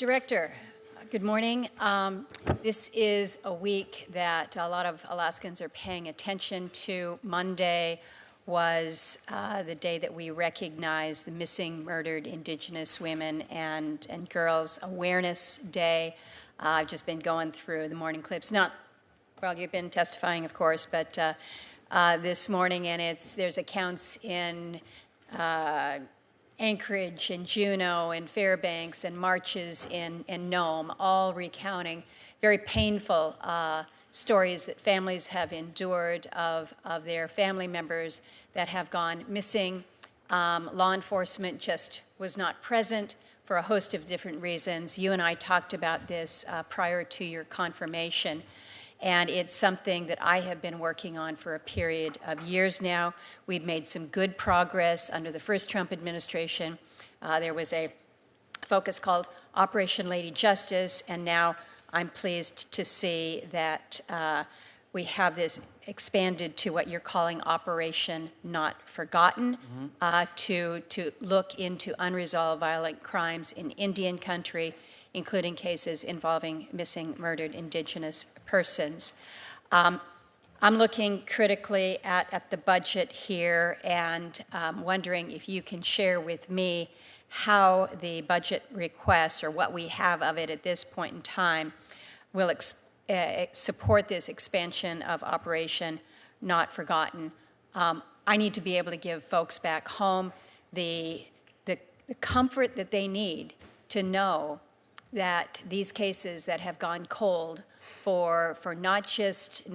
Director, good morning. This is a week that a lot of Alaskans are paying attention to. Monday was the day that we recognize the missing, murdered Indigenous women and girls Awareness Day. I've just been going through the morning clips. Well, you've been testifying, of course, but this morning, and there's accounts in Anchorage and Juneau and Fairbanks and marches in Nome, all recounting very painful stories that families have endured of their family members that have gone missing. Law enforcement just was not present for a host of different reasons. You and I talked about this prior to your confirmation. And it's something that I have been working on for a period of years now. We've made some good progress under the first Trump administration. There was a focus called Operation Lady Justice, and now I'm pleased to see that we have this expanded to what you're calling Operation Not Forgotten, to look into unresolved violent crimes in Indian country, including cases involving missing, murdered Indigenous persons. I'm looking critically at the budget here and wondering if you can share with me how the budget request, or what we have of it at this point in time, will support this expansion of Operation Not Forgotten. I need to be able to give folks back home the comfort that they need to know that these cases that have gone cold for not just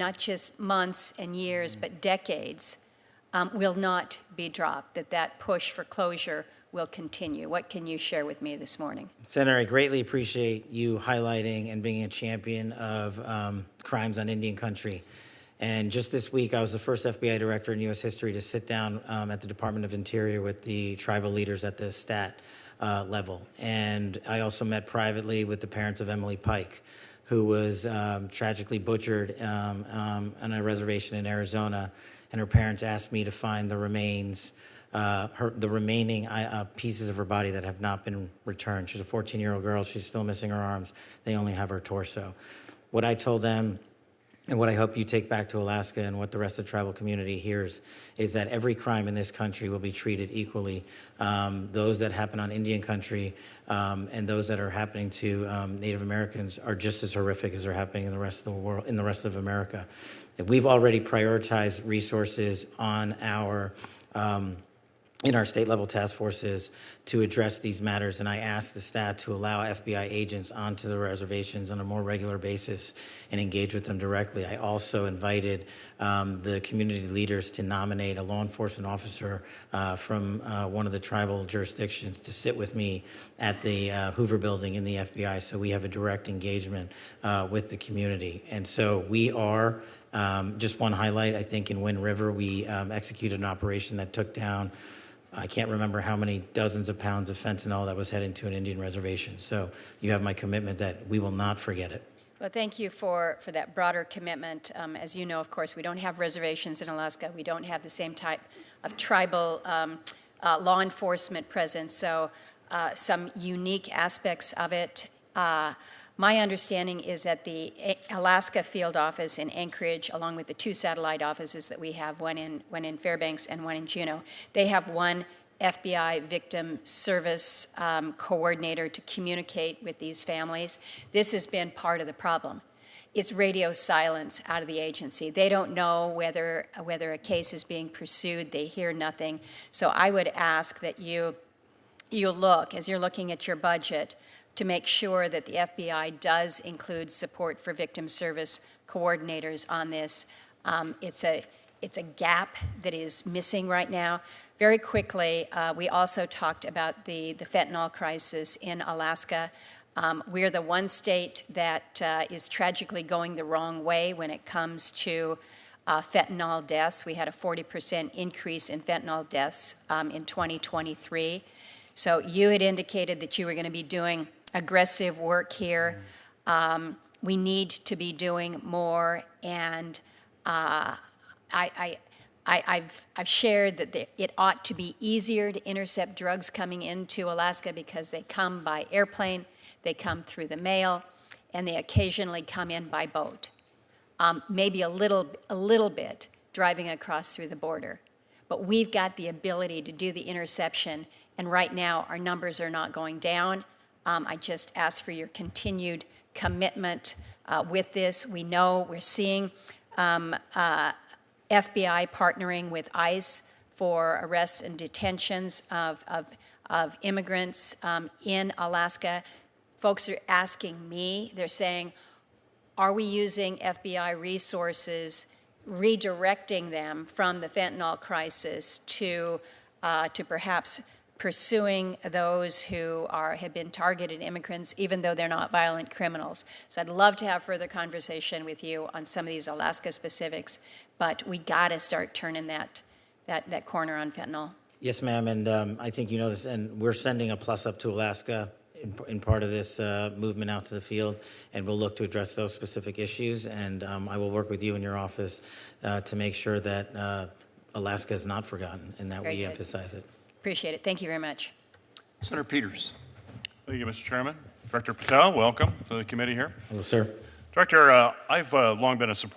months and years, but decades, will not be dropped, that push for closure will continue. What can you share with me this morning? Senator, I greatly appreciate you highlighting and being a champion of crimes on Indian country. And just this week, I was the first FBI director in U.S. history to sit down at the Department of Interior with the tribal leaders at the stat level. And I also met privately with the parents of Emily Pike, who was tragically butchered on a reservation in Arizona. And her parents asked me to find the remains, the remaining pieces of her body that have not been returned. She's a 14-year-old girl. She's still missing her arms. They only have her torso. What I told them, and what I hope you take back to Alaska and what the rest of the tribal community hears, is that every crime in this country will be treated equally. Those that happen on Indian country and those that are happening to Native Americans are just as horrific as are happening in the rest of the world, in the rest of America. We've already prioritized resources on in our state-level task forces to address these matters, and I asked the staff to allow FBI agents onto the reservations on a more regular basis and engage with them directly. I also invited the community leaders to nominate a law enforcement officer from one of the tribal jurisdictions to sit with me at the Hoover Building in the FBI, so we have a direct engagement with the community. And so we are, just one highlight, I think in Wind River, we executed an operation that took down, I can't remember how many dozens of pounds of fentanyl that was heading to an Indian reservation. So you have my commitment that we will not forget it. Well, thank you for that broader commitment. As you know, of course, we don't have reservations in Alaska. We don't have the same type of tribal law enforcement presence, so some unique aspects of it. My understanding is that the Alaska field office in Anchorage, along with the two satellite offices that we have, one in Fairbanks and one in Juneau, they have one FBI victim service coordinator to communicate with these families. This has been part of the problem. It's radio silence out of the agency. They don't know whether a case is being pursued. They hear nothing. So I would ask that you look, as you're looking at your budget, to make sure that the FBI does include support for victim service coordinators on this. It's a gap that is missing right now. Very quickly, we also talked about the fentanyl crisis in Alaska. We're the one state that is tragically going the wrong way when it comes to fentanyl deaths. We had a 40% increase in fentanyl deaths in 2023. So you had indicated that you were going to be doing aggressive work here. We need to be doing more, and I've shared that it ought to be easier to intercept drugs coming into Alaska because they come by airplane. they come through the mail, and they occasionally come in by boat. Maybe a little bit driving across through the border. But we've got the ability to do the interception, and right now our numbers are not going down. I just ask for your continued commitment with this. We know we're seeing FBI partnering with ICE for arrests and detentions of immigrants in Alaska. Folks are asking me, they're saying, are we using FBI resources, redirecting them from the fentanyl crisis to perhaps pursuing those who have been targeted immigrants, even though they're not violent criminals? So I'd love to have further conversation with you on some of these Alaska specifics, but we got to start turning that corner on fentanyl. Yes, ma'am, and I think you know this, and we're sending a Plus Up to Alaska in part of this movement out to the field, and we'll look to address those specific issues, and I will work with you in your office to make sure that Alaska is not forgotten and that we emphasize it. Appreciate it. Thank you very much. Senator Peters. Thank you, Mr. Chairman. Director Patel, welcome to the committee here. Hello, sir. Director, I've long been a supporter